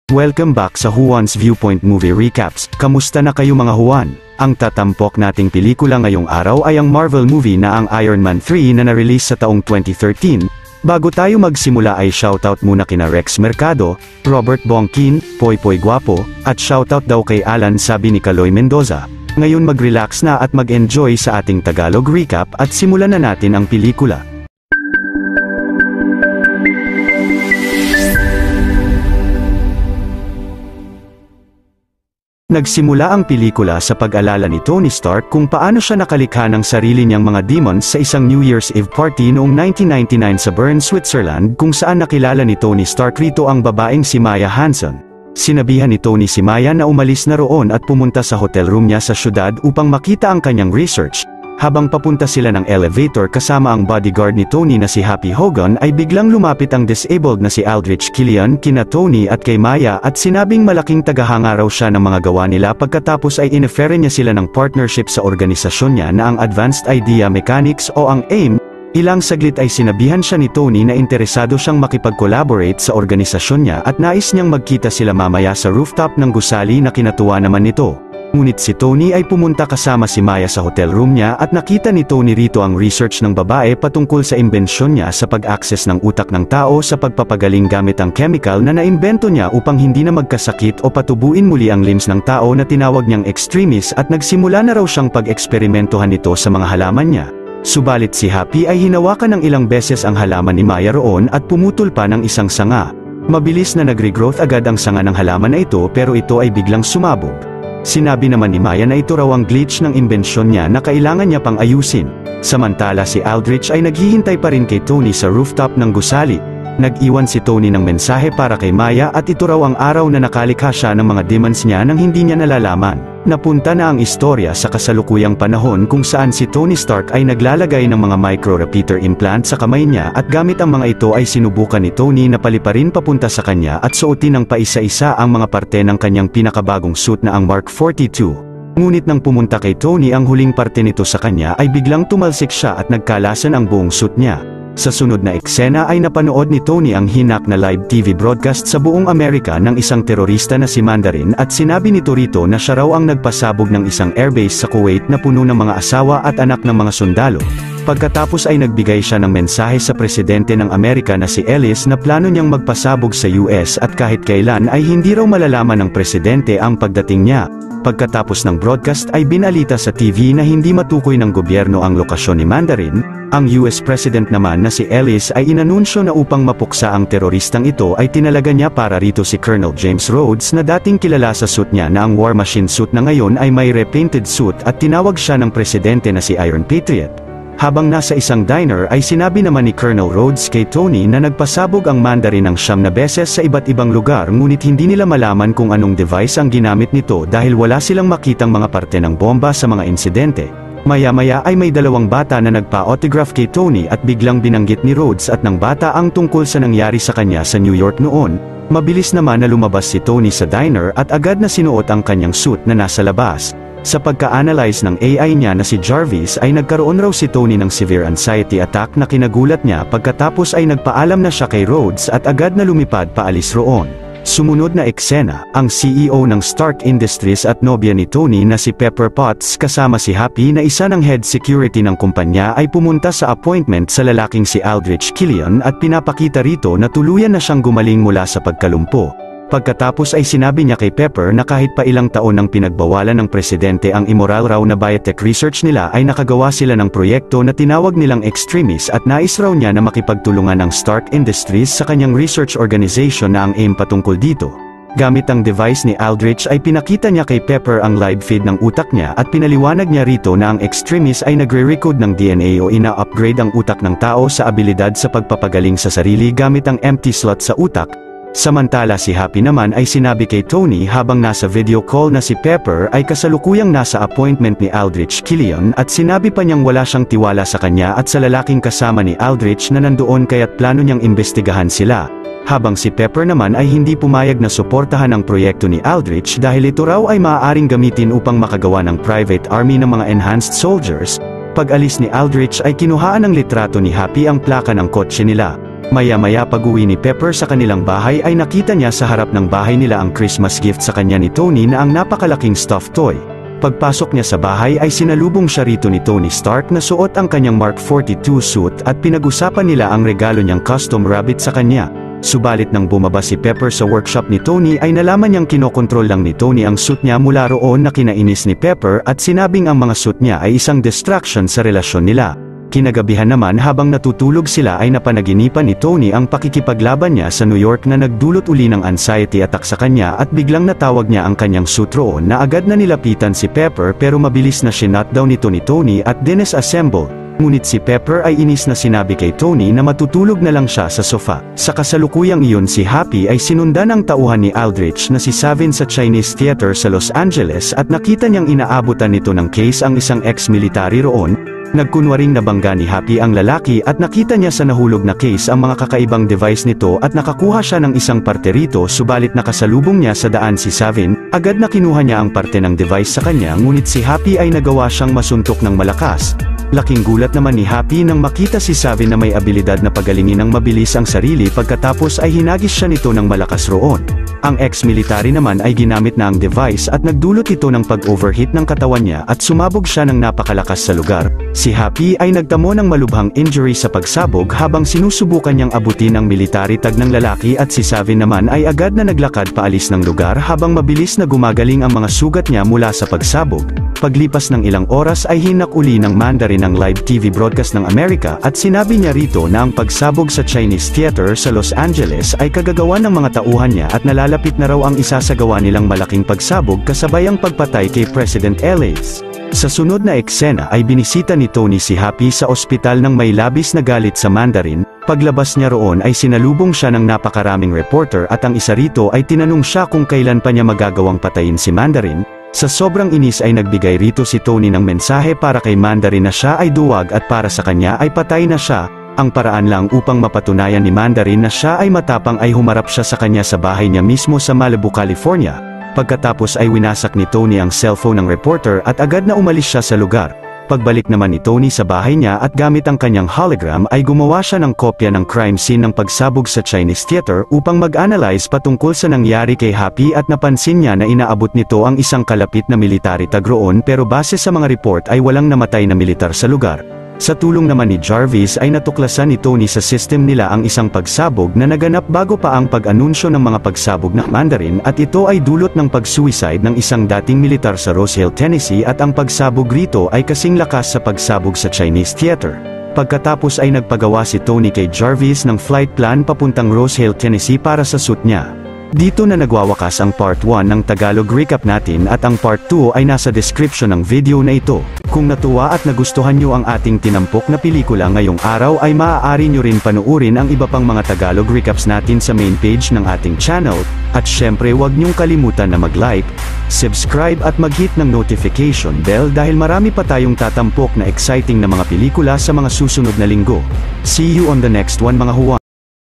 Welcome back sa Juan's Viewpoint Movie Recaps. Kamusta na kayo mga Juan? Ang tatampok nating pelikula ngayong araw ay ang Marvel movie na ang Iron Man 3 na na-release sa taong 2013. Bago tayo magsimula ay shoutout muna kina Rex Mercado, Robert Bongkin, Poy Poy Guapo, at shoutout daw kay Alan sabi ni Kaloy Mendoza. Ngayon mag-relax na at mag-enjoy sa ating Tagalog recap at simulan na natin ang pelikula. Nagsimula ang pelikula sa pag-alala ni Tony Stark kung paano siya nakalikha ng sarili niyang mga demons sa isang New Year's Eve party noong 1999 sa Bern, Switzerland kung saan nakilala ni Tony Stark rito ang babaeng si Maya Hansen. Sinabihan ni Tony si Maya na umalis na roon at pumunta sa hotel room niya sa syudad upang makita ang kanyang research. Habang papunta sila ng elevator kasama ang bodyguard ni Tony na si Happy Hogan ay biglang lumapit ang disabled na si Aldrich Killian kina Tony at kay Maya at sinabing malaking tagahanga raw siya ng mga gawa nila pagkatapos ay inofere niya sila ng partnership sa organisasyon niya na ang Advanced Idea Mechanics o ang AIM. Ilang saglit ay sinabihan siya ni Tony na interesado siyang makipag-collaborate sa organisasyon niya at nais niyang magkita sila mamaya sa rooftop ng gusali na kinatuwa naman nito. Ngunit si Tony ay pumunta kasama si Maya sa hotel room niya at nakita ni Tony rito ang research ng babae patungkol sa imbensyon niya sa pag-access ng utak ng tao sa pagpapagaling gamit ang chemical na naimbento niya upang hindi na magkasakit o patubuin muli ang limbs ng tao na tinawag niyang extremis at nagsimula na raw siyang pag-eksperimentohan nito sa mga halaman niya. Subalit si Happy ay hinawakan ng ilang beses ang halaman ni Maya roon at pumutol pa ng isang sanga. Mabilis na nag-regrowth agad ang sanga ng halaman na ito pero ito ay biglang sumabog. Sinabi naman ni Maya na ito raw ang glitch ng imbensyon niya na kailangan niya pang ayusin. Samantala si Aldrich ay naghihintay pa rin kay Tony sa rooftop ng gusali. Nag-iwan si Tony ng mensahe para kay Maya at ito raw ang araw na nakalikha siya ng mga demons niya nang hindi niya nalalaman. Napunta na ang istorya sa kasalukuyang panahon kung saan si Tony Stark ay naglalagay ng mga micro-repeater implant sa kamay niya at gamit ang mga ito ay sinubukan ni Tony na paliparin papunta sa kanya at suotin ng paisa-isa ang mga parte ng kanyang pinakabagong suit na ang Mark 42. Ngunit nang pumunta kay Tony ang huling parte nito sa kanya ay biglang tumalsik siya at nagkalasan ang buong suit niya. Sa sunod na eksena ay napanood ni Tony ang hinak na live TV broadcast sa buong Amerika ng isang terorista na si Mandarin at sinabi nito rito na siya raw ang nagpasabog ng isang airbase sa Kuwait na puno ng mga asawa at anak ng mga sundalo. Pagkatapos ay nagbigay siya ng mensahe sa presidente ng Amerika na si Ellis na plano niyang magpasabog sa US at kahit kailan ay hindi raw malalaman ng presidente ang pagdating niya. Pagkatapos ng broadcast ay binalita sa TV na hindi matukoy ng gobyerno ang lokasyon ni Mandarin. Ang US President naman na si Ellis ay inanunsyo na upang mapuksa ang teroristang ito ay tinalaga niya para rito si Colonel James Rhodes na dating kilala sa suit niya na ang War Machine suit na ngayon ay may repainted suit at tinawag siya ng presidente na si Iron Patriot. Habang nasa isang diner ay sinabi naman ni Colonel Rhodes kay Tony na nagpasabog ang Mandarin ng 9 na beses sa iba't ibang lugar ngunit hindi nila malaman kung anong device ang ginamit nito dahil wala silang makitang mga parte ng bomba sa mga insidente. Maya-maya ay may 2 bata na nagpa-autograph kay Tony at biglang binanggit ni Rhodes at ng bata ang tungkol sa nangyari sa kanya sa New York noon. Mabilis naman na lumabas si Tony sa diner at agad na sinuot ang kanyang suit na nasa labas. Sa pagka-analyze ng AI niya na si Jarvis ay nagkaroon raw si Tony ng severe anxiety attack na kinagulat niya pagkatapos ay nagpaalam na siya kay Rhodes at agad na lumipad paalis roon. Sumunod na eksena, ang CEO ng Stark Industries at nobya ni Tony na si Pepper Potts kasama si Happy na isa ng head security ng kumpanya ay pumunta sa appointment sa lalaking si Aldrich Killian at pinapakita rito na tuluyan na siyang gumaling mula sa pagkalumpo. Pagkatapos ay sinabi niya kay Pepper na kahit pa ilang taon nang pinagbawalan ng presidente ang immoral raw na biotech research nila ay nakagawa sila ng proyekto na tinawag nilang extremis at nais raw niya na makipagtulungan ang Stark Industries sa kanyang research organization na ang AIM patungkol dito. Gamit ang device ni Aldrich ay pinakita niya kay Pepper ang live feed ng utak niya at pinaliwanag niya rito na ang extremis ay nagre-recode ng DNA o ina-upgrade ang utak ng tao sa abilidad sa pagpapagaling sa sarili gamit ang empty slot sa utak. Samantala si Happy naman ay sinabi kay Tony habang nasa video call na si Pepper ay kasalukuyang nasa appointment ni Aldrich Killian at sinabi pa niyang wala siyang tiwala sa kanya at sa lalaking kasama ni Aldrich na nandoon kaya't plano niyang imbestigahan sila. Habang si Pepper naman ay hindi pumayag na suportahan ang proyekto ni Aldrich dahil ito raw ay maaaring gamitin upang makagawa ng private army ng mga enhanced soldiers. Pag-alis ni Aldrich ay kinuhaan ng litrato ni Happy ang plaka ng kotse nila. Maya-maya pag-uwi ni Pepper sa kanilang bahay ay nakita niya sa harap ng bahay nila ang Christmas gift sa kanya ni Tony na ang napakalaking stuffed toy. Pagpasok niya sa bahay ay sinalubong siya rito ni Tony Stark na suot ang kanyang Mark 42 suit at pinag-usapan nila ang regalo niyang custom rabbit sa kanya. Subalit nang bumaba si Pepper sa workshop ni Tony ay nalaman niyang kinokontrol lang ni Tony ang suit niya mula roon na kinainis ni Pepper at sinabing ang mga suit niya ay isang distraction sa relasyon nila. Kinagabihan naman habang natutulog sila ay napanaginipan ni Tony ang pakikipaglaban niya sa New York na nagdulot uli ng anxiety attack sa kanya at biglang natawag niya ang kanyang suit roon na agad na nilapitan si Pepper pero mabilis na shinutdown nito ni Tony at disassemble. Ngunit si Pepper ay inis na sinabi kay Tony na matutulog na lang siya sa sofa. Sa kasalukuyang iyon si Happy ay sinundan ng tauhan ni Aldrich na si Savin sa Chinese Theater sa Los Angeles at nakita niyang inaabutan nito ng case ang isang ex-military roon. Nagkunwaring nabangga ni Happy ang lalaki at nakita niya sa nahulog na case ang mga kakaibang device nito at nakakuha siya ng isang parte rito subalit nakasalubong niya sa daan si Savin, agad na kinuha niya ang parte ng device sa kanya ngunit si Happy ay nagawa siyang masuntok ng malakas. Laking gulat naman ni Happy nang makita si Savin na may abilidad na pagalingin ng mabilis ang sarili pagkatapos ay hinagis siya nito ng malakas roon. Ang ex-military naman ay ginamit na ang device at nagdulot ito ng pag-overheat ng katawan niya at sumabog siya ng napakalakas sa lugar. Si Happy ay nagtamo ng malubhang injury sa pagsabog habang sinusubukan niyang abutin ang military tag ng lalaki at si Savin naman ay agad na naglakad paalis ng lugar habang mabilis na gumagaling ang mga sugat niya mula sa pagsabog. Paglipas ng ilang oras ay hinak uli ng Mandarin ang live TV broadcast ng Amerika at sinabi niya rito na ang pagsabog sa Chinese Theater sa Los Angeles ay kagagawa ng mga tauhan niya at nalalapit na raw ang isasagawa nilang malaking pagsabog kasabay ang pagpatay kay President Elias. Sa sunod na eksena ay binisita ni Tony si Happy sa ospital ng may labis na galit sa Mandarin. Paglabas niya roon ay sinalubong siya ng napakaraming reporter at ang isa rito ay tinanong siya kung kailan pa niya magagawang patayin si Mandarin. Sa sobrang inis ay nagbigay rito si Tony ng mensahe para kay Mandarin na siya ay duwag at para sa kanya ay patay na siya. Ang paraan lang upang mapatunayan ni Mandarin na siya ay matapang ay humarap siya sa kanya sa bahay niya mismo sa Malibu, California. Pagkatapos ay winasak ni Tony ang cellphone ng reporter at agad na umalis siya sa lugar. Pagbalik naman ni Tony sa bahay niya at gamit ang kanyang hologram ay gumawa siya ng kopya ng crime scene ng pagsabog sa Chinese Theater upang mag-analyze patungkol sa nangyari kay Happy at napansin niya na inaabot nito ang isang kalapit na military tag roon pero base sa mga report ay walang namatay na militar sa lugar. Sa tulong naman ni Jarvis ay natuklasan ni Tony sa system nila ang isang pagsabog na naganap bago pa ang pag-anunsyo ng mga pagsabog ng Mandarin at ito ay dulot ng pag-suicide ng isang dating militar sa Rose Hill, Tennessee at ang pagsabog rito ay kasing lakas sa pagsabog sa Chinese Theater. Pagkatapos ay nagpagawa si Tony kay Jarvis ng flight plan papuntang Rose Hill, Tennessee para sa suit niya. Dito na nagwawakas ang part 1 ng Tagalog recap natin at ang part 2 ay nasa description ng video na ito. Kung natuwa at nagustuhan nyo ang ating tinampok na pelikula ngayong araw ay maaari nyo rin panuurin ang iba pang mga Tagalog recaps natin sa main page ng ating channel. At syempre huwag nyong kalimutan na mag-like, subscribe at mag-hit ng notification bell dahil marami pa tayong tatampok na exciting na mga pelikula sa mga susunod na linggo. See you on the next one mga Huwan.